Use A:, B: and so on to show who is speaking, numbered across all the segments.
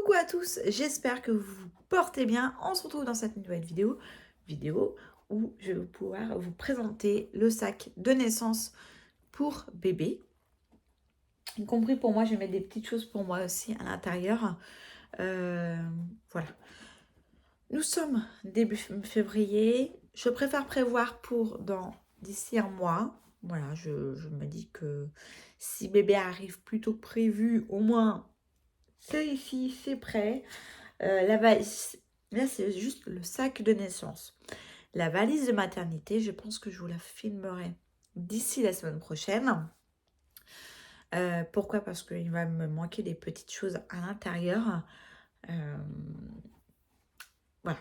A: Coucou à tous, j'espère que vous vous portez bien. On se retrouve dans cette nouvelle vidéo où je vais pouvoir vous présenter le sac de naissance pour bébé. Y compris pour moi, je vais mettre des petites choses pour moi aussi à l'intérieur. Voilà. Nous sommes début février. Je préfère prévoir pour d'ici un mois. Voilà, je me dis que si bébé arrive plus tôt que prévu, au moins c'est ici, c'est prêt. La valise, là c'est juste le sac de naissance. La valise de maternité, je pense que je vous la filmerai d'ici la semaine prochaine. Pourquoi? Parce qu'il va me manquer des petites choses à l'intérieur. Voilà.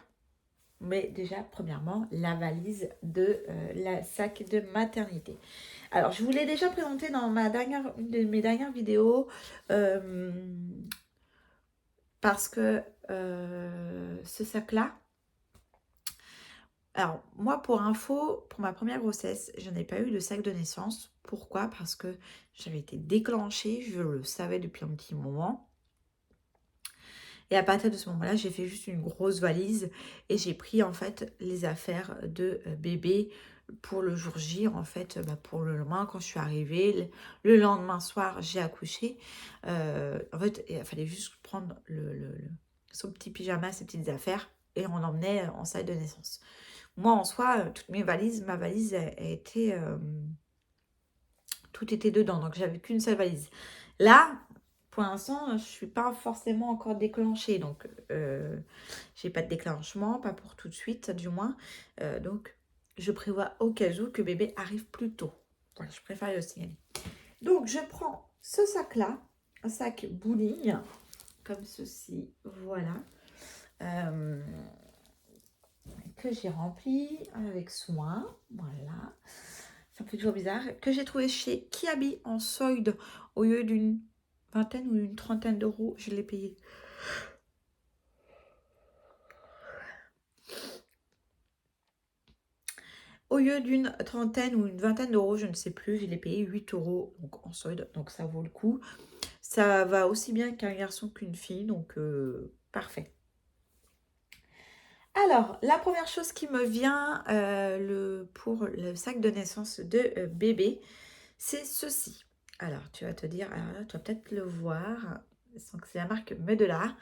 A: Mais déjà, premièrement, la valise de la sac de maternité. Alors, je vous l'ai déjà présenté dans une de mes dernières vidéos. Parce que ce sac-là, alors moi pour info, pour ma première grossesse, je n'ai pas eu de sac de naissance. Pourquoi? Parce que j'avais été déclenchée, je le savais depuis un petit moment. Et à partir de ce moment-là, j'ai fait juste une grosse valise et j'ai pris en fait les affaires de bébé pour le jour J, en fait, pour le lendemain, quand je suis arrivée. Le lendemain soir, j'ai accouché. En fait, il fallait juste prendre son petit pyjama, ses petites affaires et on l'emmenait en salle de naissance. Moi, en soi, toutes mes valises, ma valise a été... tout était dedans, donc j'avais qu'une seule valise. Là, pour l'instant, je ne suis pas forcément encore déclenchée, donc j'ai pas de déclenchement, pas pour tout de suite, du moins. Donc, je prévois au cas où que bébé arrive plus tôt. Voilà, je préfère le signaler. Donc, je prends ce sac-là, un sac bowling, comme ceci, voilà. Que j'ai rempli avec soin, voilà. Ça fait toujours bizarre. Que j'ai trouvé chez Kiabi en solde au lieu d'une vingtaine ou une trentaine d'euros. Je l'ai payé. Au lieu d'une trentaine ou une vingtaine d'euros, je ne sais plus, je l'ai payé 8 euros donc en solde. Donc ça vaut le coup. Ça va aussi bien qu'un garçon qu'une fille. Donc parfait. Alors, la première chose qui me vient pour le sac de naissance de bébé, c'est ceci. Alors, tu vas te dire, alors là, tu vas peut-être le voir, sans que c'est la marque Medela.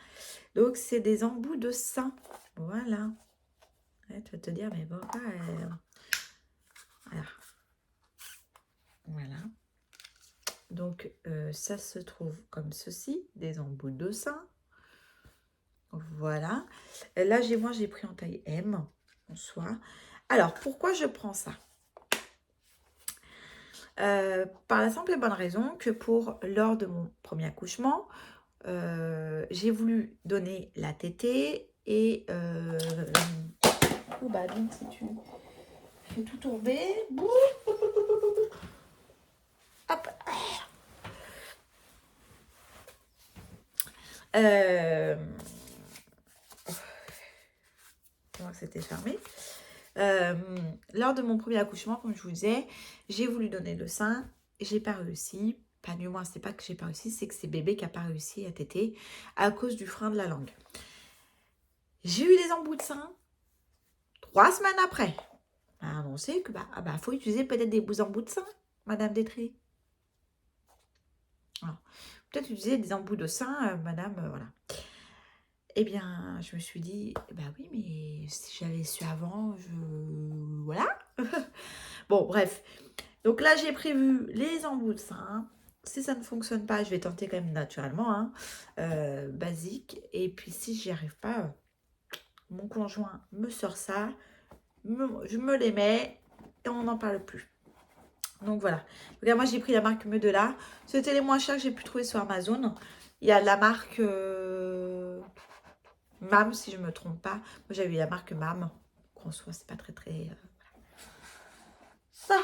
A: Donc, c'est des embouts de sein. Voilà. Ouais, tu vas te dire, mais pourquoi voilà. Voilà. Donc, ça se trouve comme ceci, des embouts de sein. Voilà. Là, moi, j'ai pris en taille M, en soi. Alors, pourquoi je prends ça? Par la simple et bonne raison que lors de mon premier accouchement, j'ai voulu donner la tétée et oh bah donc si tu fais tout tomber, hop, c'était fermé. Lors de mon premier accouchement, comme je vous disais, j'ai voulu donner le sein, j'ai pas réussi. Pas du moins, c'est pas que j'ai pas réussi, c'est que c'est bébé qui a pas réussi à téter à cause du frein de la langue. J'ai eu des embouts de sein 3 semaines après. On a annoncé que faut utiliser peut-être des embouts de sein, Madame Détré. Peut-être utiliser des embouts de sein, Madame, voilà. Eh bien, je me suis dit, oui, mais si j'avais su avant, voilà. Bon, bref. Donc là, j'ai prévu les embouts de sein. Si ça ne fonctionne pas, je vais tenter quand même naturellement, hein, basique. Et puis, si j'y arrive pas, mon conjoint me sort ça, je me les mets et on n'en parle plus. Donc voilà. Regarde, moi, j'ai pris la marque Medela. C'était les moins chers que j'ai pu trouver sur Amazon. Il y a la marque MAM, si je ne me trompe pas. Moi, j'avais la marque MAM. En soi, c'est pas très... Ça.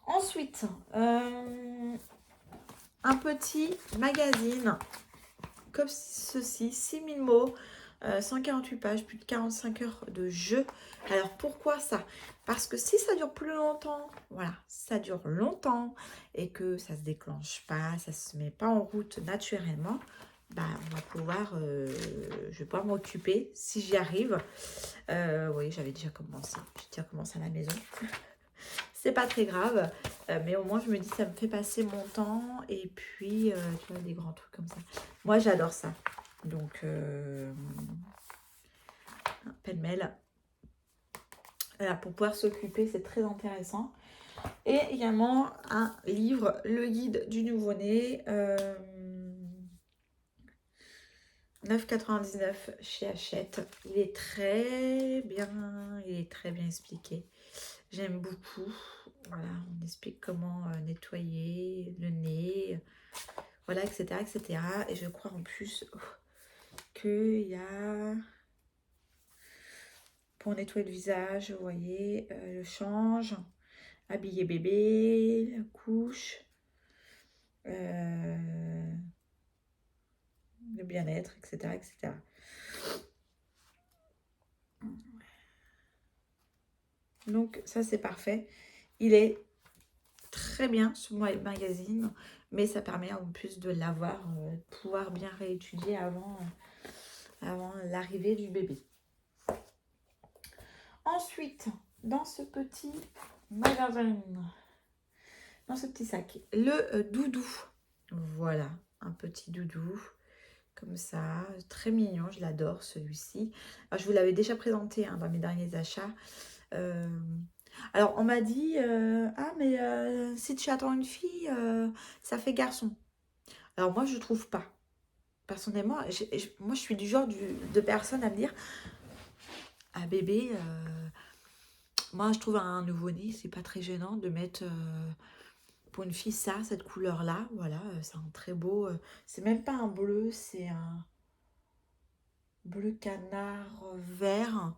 A: Ensuite, un petit magazine comme ceci, 6000 mots, 148 pages, plus de 45 heures de jeu. Alors, pourquoi ça? Parce que si ça dure plus longtemps, voilà, si ça dure longtemps et que ça ne se déclenche pas, ça ne se met pas en route naturellement, bah, on va pouvoir, je vais pouvoir m'occuper si j'y arrive. Oui, j'avais déjà commencé. J'ai déjà commencé à la maison. C'est pas très grave, mais au moins je me dis ça me fait passer mon temps et puis tu vois des grands trucs comme ça. Moi j'adore ça. Donc pêle-mêle. Voilà, pour pouvoir s'occuper, c'est très intéressant. Et également un livre, le guide du nouveau-né, 9,99 chez Hachette. Il est très bien expliqué. J'aime beaucoup. Voilà, on explique comment nettoyer le nez, voilà, etc., etc. Et je crois en plus qu'il y a, pour nettoyer le visage, vous voyez, le change, habiller bébé, la couche, le bien-être, etc., etc. Donc ça c'est parfait. Il est très bien ce magazine, mais ça permet en plus de l'avoir, pouvoir bien réétudier avant l'arrivée du bébé. Ensuite, dans ce petit magasin, dans ce petit sac, le doudou. Voilà, un petit doudou comme ça, très mignon, je l'adore celui-ci. Je vous l'avais déjà présenté dans mes derniers achats. Alors on m'a dit, ah mais si tu attends une fille, ça fait garçon. Alors moi je trouve pas. Personnellement, moi je suis du genre de personne à me dire, ah bébé, moi je trouve un nouveau-né, c'est pas très gênant de mettre pour une fille ça, cette couleur-là. Voilà, c'est un très beau, c'est même pas un bleu, c'est un bleu canard vert.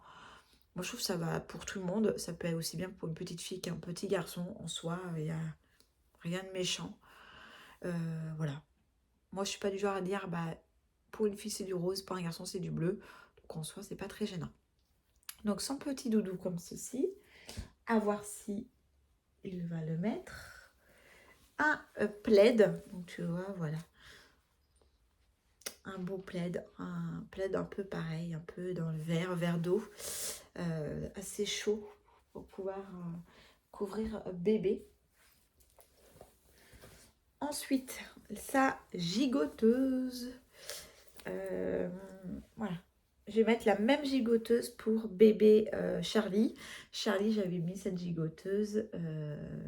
A: Moi je trouve que ça va pour tout le monde, ça peut être aussi bien pour une petite fille qu'un petit garçon en soi, il y a rien de méchant. Voilà. Moi, je suis pas du genre à dire, bah, pour une fille, c'est du rose, pour un garçon, c'est du bleu. Donc, en soi, c'est pas très gênant. Donc, son petit doudou comme ceci. À voir si il va le mettre. Un plaid. Donc, tu vois, voilà. Un beau plaid. Un plaid un peu pareil, un peu dans le vert d'eau. Assez chaud pour pouvoir couvrir bébé. Ensuite, sa gigoteuse. Voilà. Je vais mettre la même gigoteuse pour bébé Charlie. Charlie, j'avais mis cette gigoteuse.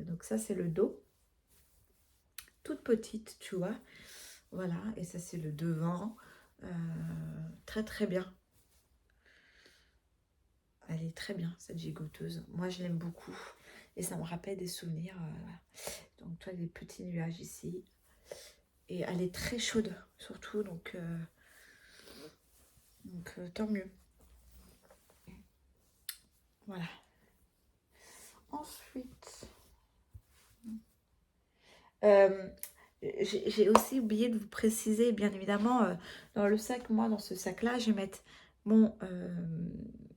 A: Donc ça, c'est le dos. Toute petite, tu vois. Voilà. Et ça, c'est le devant. Très, très bien. Elle est très bien, cette gigoteuse. Moi, je l'aime beaucoup. Et ça me rappelle des souvenirs. Donc, toi, des petits nuages ici. Et elle est très chaude, surtout. Donc tant mieux. Voilà. Ensuite, j'ai aussi oublié de vous préciser, bien évidemment, dans le sac, moi, dans ce sac-là, je vais mettre mon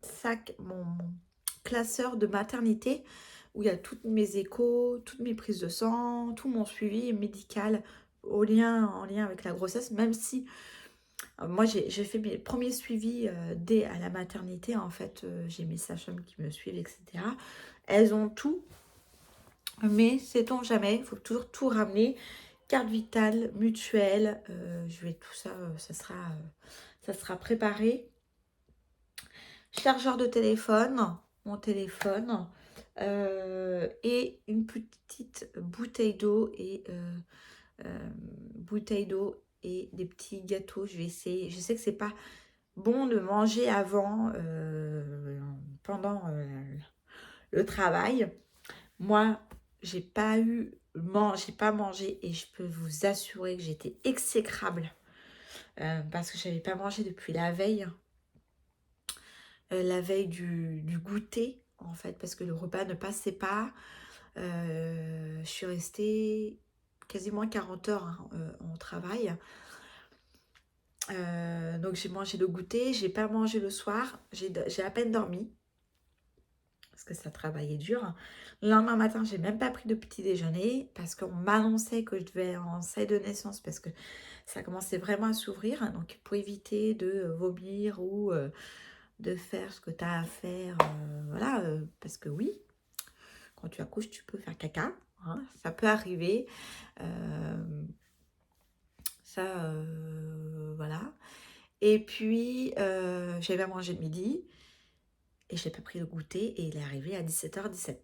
A: sac, mon classeur de maternité, où il y a toutes mes échos, toutes mes prises de sang, tout mon suivi médical en lien avec la grossesse, même si moi, j'ai fait mes premiers suivis dès à la maternité, en fait, j'ai mes sages-femmes qui me suivent, etc. Elles ont tout, mais sait-on jamais, il faut toujours tout ramener. Carte vitale, mutuelle, je vais tout ça, ça sera préparé. Chargeur de téléphone, mon téléphone, et une petite bouteille d'eau et des petits gâteaux. Je vais essayer. Je sais que c'est pas bon de manger avant, pendant le travail. Moi, j'ai pas mangé et je peux vous assurer que j'étais exécrable parce que j'avais pas mangé depuis la veille du goûter en fait, parce que le repas ne passait pas. Je suis restée quasiment 40 heures en travail. Donc j'ai mangé le goûter, j'ai pas mangé le soir, j'ai à peine dormi. parce que ça travaillait dur. Le lendemain matin, j'ai même pas pris de petit déjeuner parce qu'on m'annonçait que je devais en seuil de naissance parce que ça commençait vraiment à s'ouvrir. Donc, pour éviter de vomir ou de faire ce que tu as à faire, voilà, parce que oui, quand tu accouches, tu peux faire caca, hein, ça peut arriver. Ça, voilà. Et puis, j'avais à manger le midi et je n'ai pas pris le goûter et il est arrivé à 17h17.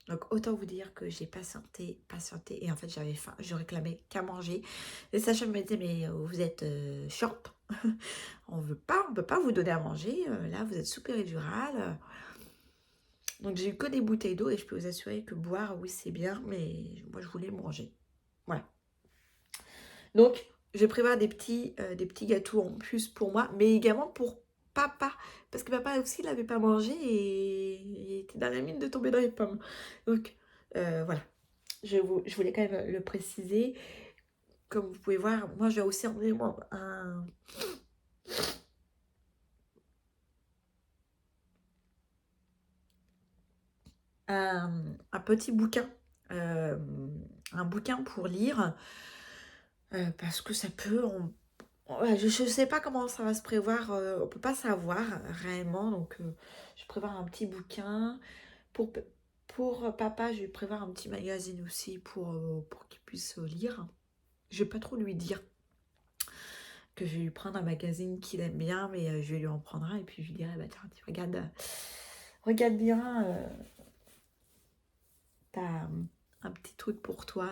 A: Donc, autant vous dire que j'ai patienté, patienté. Et en fait, j'avais faim. Je réclamais qu'à manger. Les sages-femmes me disaient, mais vous êtes chiante. On peut pas vous donner à manger. Là, vous êtes sous péridurale. Donc, j'ai eu que des bouteilles d'eau. Et je peux vous assurer que boire, oui, c'est bien. Mais moi, je voulais manger. Voilà. Donc, je prévois des petits gâteaux en plus pour moi. Mais également pour papa. Parce que papa aussi, il n'avait pas mangé. Et il était dans la mine de tomber dans les pommes. Donc, voilà. Je voulais quand même le préciser. Comme vous pouvez voir, moi, j'ai aussi emmené un petit bouquin. Un bouquin pour lire. Parce que ça peut... Ouais, je ne sais pas comment ça va se prévoir. On ne peut pas savoir réellement. Donc, je prépare un petit bouquin. Pour papa, je vais prévoir un petit magazine aussi pour qu'il puisse lire. Je ne vais pas trop lui dire que je vais lui prendre un magazine qu'il aime bien, mais je vais lui en prendre un et puis je lui dirai, bah tiens, tu regarde bien, t'as un petit truc pour toi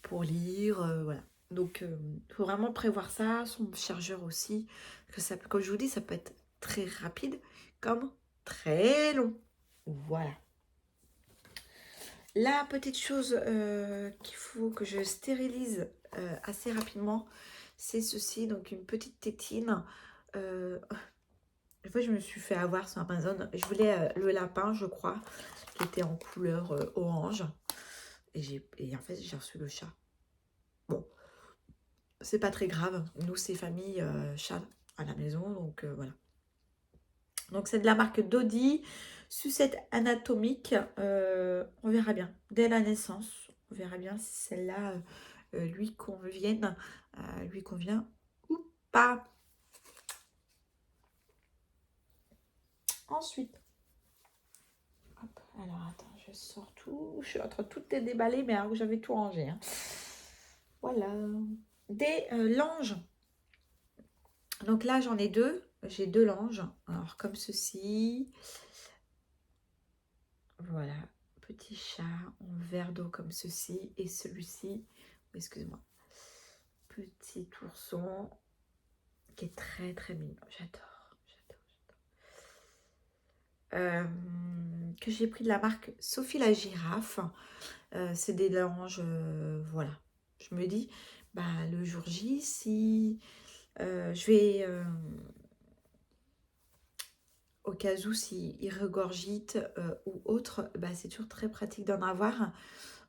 A: pour lire, voilà. Donc, il faut vraiment prévoir ça, son chargeur aussi, que ça, comme je vous dis, ça peut être très rapide comme très long. Voilà. La petite chose qu'il faut que je stérilise assez rapidement, c'est ceci, donc une petite tétine. Une fois, je me suis fait avoir sur Amazon. Je voulais le lapin, je crois, qui était en couleur orange. Et en fait, j'ai reçu le chat. Bon, c'est pas très grave. Nous, c'est famille chat à la maison, donc voilà. Donc, c'est de la marque Dodi, sucette anatomique. On verra bien. Dès la naissance, on verra bien si celle-là lui convient ou pas. Ensuite, hop, alors attends, je sors tout. Je suis en train de tout déballer, mais alors j'avais tout rangé. Hein. Voilà. Des langes. Donc là, j'en ai deux. J'ai deux langes. Alors, comme ceci. Voilà. Petit chat en verre d'eau comme ceci. Et celui-ci, excusez-moi. Petit ourson qui est très très mignon. J'adore. Que j'ai pris de la marque Sophie la girafe. C'est des langes, voilà. Je me dis, bah, le jour J, si je vais, au cas où, s'il regorgite ou autre, bah, c'est toujours très pratique d'en avoir.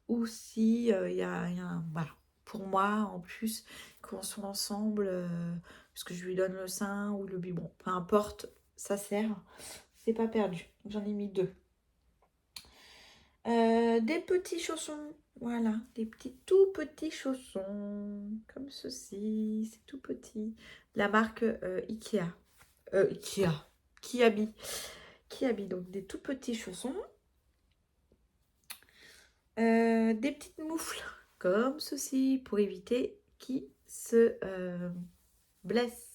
A: Ou si il y a voilà. Pour moi, en plus, qu'on soit ensemble, parce que je lui donne le sein ou le biberon, peu importe, ça sert. C'est pas perdu. J'en ai mis deux. Des petits chaussons. Voilà, des petits tout petits chaussons. Comme ceci. C'est tout petit. La marque Ikea. Ikea. Kiabi. Kiabi. Donc des tout petits chaussons. Des petites moufles. Comme ceci. Pour éviter qu'ils se blessent.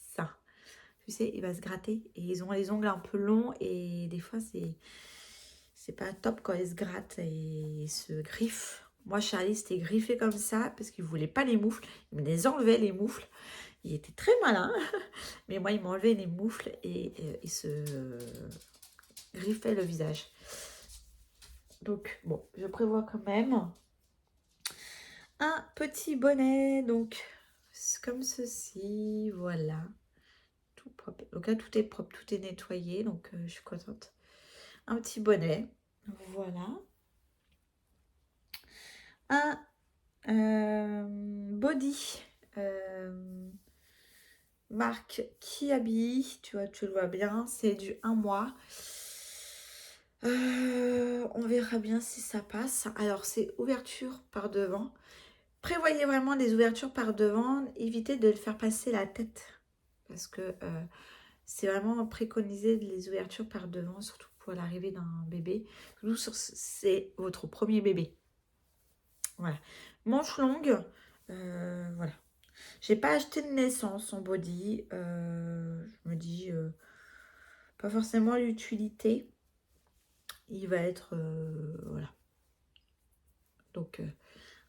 A: Tu sais, il va se gratter. Et ils ont les ongles un peu longs. Et des fois, c'est pas top quand ils se grattent et se griffent. Moi, Charlie, c'était griffé comme ça parce qu'il voulait pas les moufles. Il me les enlevait, les moufles. Il était très malin. Mais moi, il m'enlevait les moufles et il se griffait le visage. Donc, bon, je prévois quand même un petit bonnet. Donc, comme ceci. Voilà. Tout propre. Donc là, tout est propre, tout est nettoyé. Donc, je suis contente. Un petit bonnet. Voilà. Un body marque Kiabi, tu vois, tu le vois bien, c'est du 1 mois. On verra bien si ça passe. Alors, c'est ouverture par devant. Prévoyez vraiment des ouvertures par devant. Évitez de le faire passer la tête. Parce que c'est vraiment préconisé les ouvertures par devant, surtout pour l'arrivée d'un bébé. C'est votre premier bébé. Voilà. Manche longue. Voilà. J'ai pas acheté de naissance en body. Je me dis pas forcément l'utilité. Il va être voilà. Donc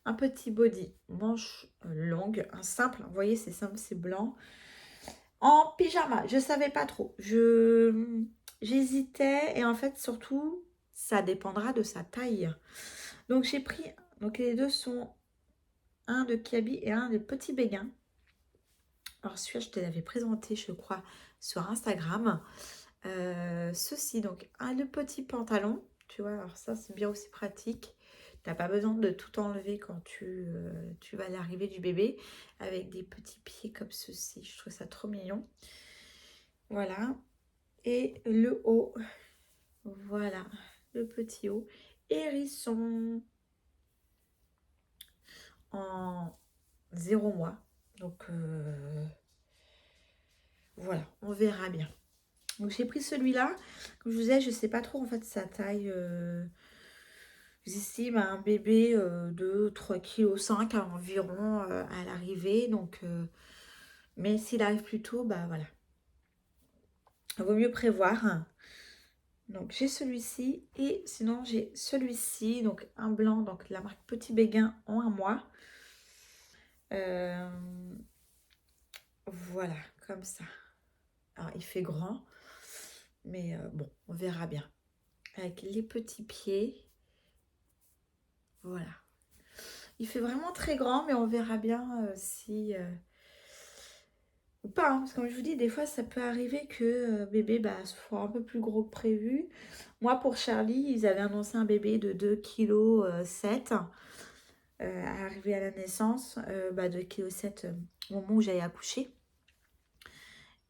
A: un petit body, manche longue, un simple. Vous voyez, c'est simple, c'est blanc. En pyjama, je savais pas trop. J'hésitais et en fait surtout ça dépendra de sa taille. Donc j'ai pris. Donc les deux sont un de Kiabi et un de Petit Béguin. Alors celui-là, je te l'avais présenté, je crois, sur Instagram. Ceci, donc, le petit pantalon, tu vois, alors ça, c'est bien aussi pratique. T'as pas besoin de tout enlever quand tu vas à l'arrivée du bébé, avec des petits pieds comme ceci. Je trouve ça trop mignon. Voilà. Et le haut, voilà, le petit haut. Hérisson en 0 mois. Donc, voilà, on verra bien. Donc j'ai pris celui-là. Comme je vous disais, je sais pas trop en fait sa taille. J'estime un bébé de 3,5 kg environ à l'arrivée. Donc, mais s'il arrive plus tôt, bah voilà. Il vaut mieux prévoir. Donc j'ai celui-ci et sinon j'ai celui-ci. Donc un blanc, donc la marque Petit Béguin en 1 mois. Voilà, comme ça. Alors il fait grand. Mais bon, on verra bien. Avec les petits pieds. Voilà. Il fait vraiment très grand, mais on verra bien si... ou pas, hein, parce que comme je vous dis, des fois, ça peut arriver que bébé soit un peu plus gros que prévu. Moi, pour Charlie, ils avaient annoncé un bébé de 2,7 kg arrivé à la naissance. 2,7 kg au moment où j'allais accoucher.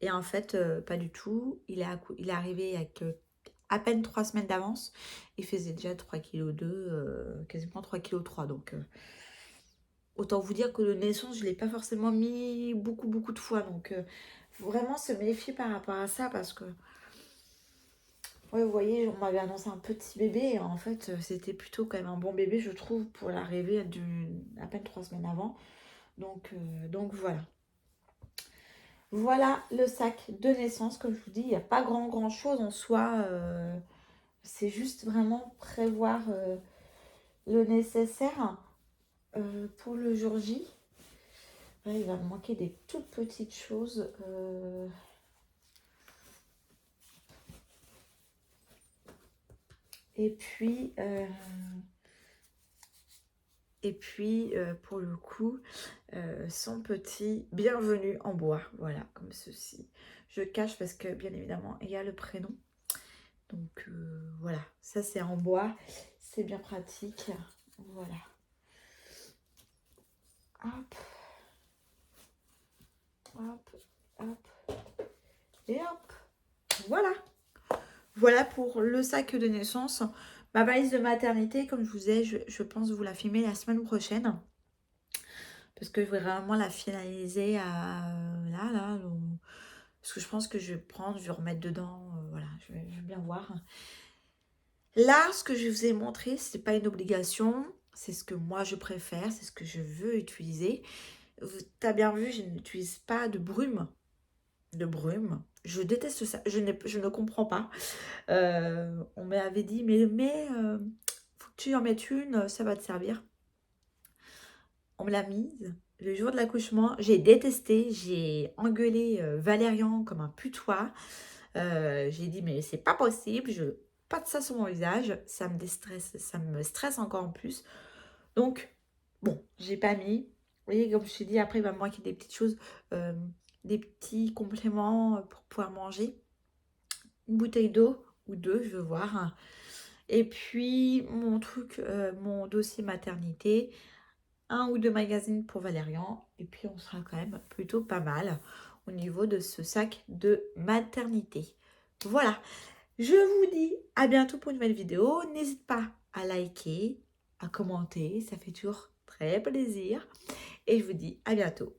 A: Et en fait, pas du tout. Il est arrivé avec à peine 3 semaines d'avance. Il faisait déjà 3,2 kg, quasiment 3,3 kg. Donc, autant vous dire que le naissance, je ne l'ai pas forcément mis beaucoup de fois. Donc, faut vraiment se méfier par rapport à ça parce que, ouais, vous voyez, on m'avait annoncé un petit bébé. Et en fait, c'était plutôt quand même un bon bébé, je trouve, pour l'arrivée à peine 3 semaines avant. Donc voilà. Voilà le sac de naissance. Comme je vous dis, il n'y a pas grand chose en soi. C'est juste vraiment prévoir le nécessaire pour le jour J. Là, il va me manquer des toutes petites choses. Et puis, pour le coup, son petit bienvenue en bois. Voilà, comme ceci. Je cache parce que, bien évidemment, il y a le prénom. Donc, voilà. Ça, c'est en bois. C'est bien pratique. Voilà. Hop. Hop. Hop. Et hop. Voilà. Voilà pour le sac de naissance. Ma valise de maternité, comme je vous ai, je pense vous la filmer la semaine prochaine. Parce que je vais vraiment la finaliser là. Parce que je pense que je vais prendre, je vais remettre dedans. Voilà, je vais bien voir. Là, ce que je vous ai montré, ce n'est pas une obligation. C'est ce que moi je préfère, c'est ce que je veux utiliser. Tu as bien vu, je n'utilise pas de brume. Je déteste ça. Je ne comprends pas. On m'avait dit, mais faut que tu en mettes une, ça va te servir. On me l'a mise le jour de l'accouchement. J'ai détesté, j'ai engueulé Valérian comme un putois. J'ai dit, mais c'est pas possible, je veux pas de ça sur mon visage. Ça me déstresse, ça me stresse encore en plus. Donc, bon, j'ai pas mis. Vous voyez, comme je t'ai dit, après, il va me manquer des petites choses, des petits compléments pour pouvoir manger. Une bouteille d'eau ou deux, je veux voir. Et puis, mon dossier maternité, un ou deux magazines pour Valérian. Et puis, on sera quand même plutôt pas mal. au niveau de ce sac de maternité. Voilà, je vous dis à bientôt pour une nouvelle vidéo. N'hésite pas à liker, à commenter, ça fait toujours très plaisir. Et je vous dis à bientôt.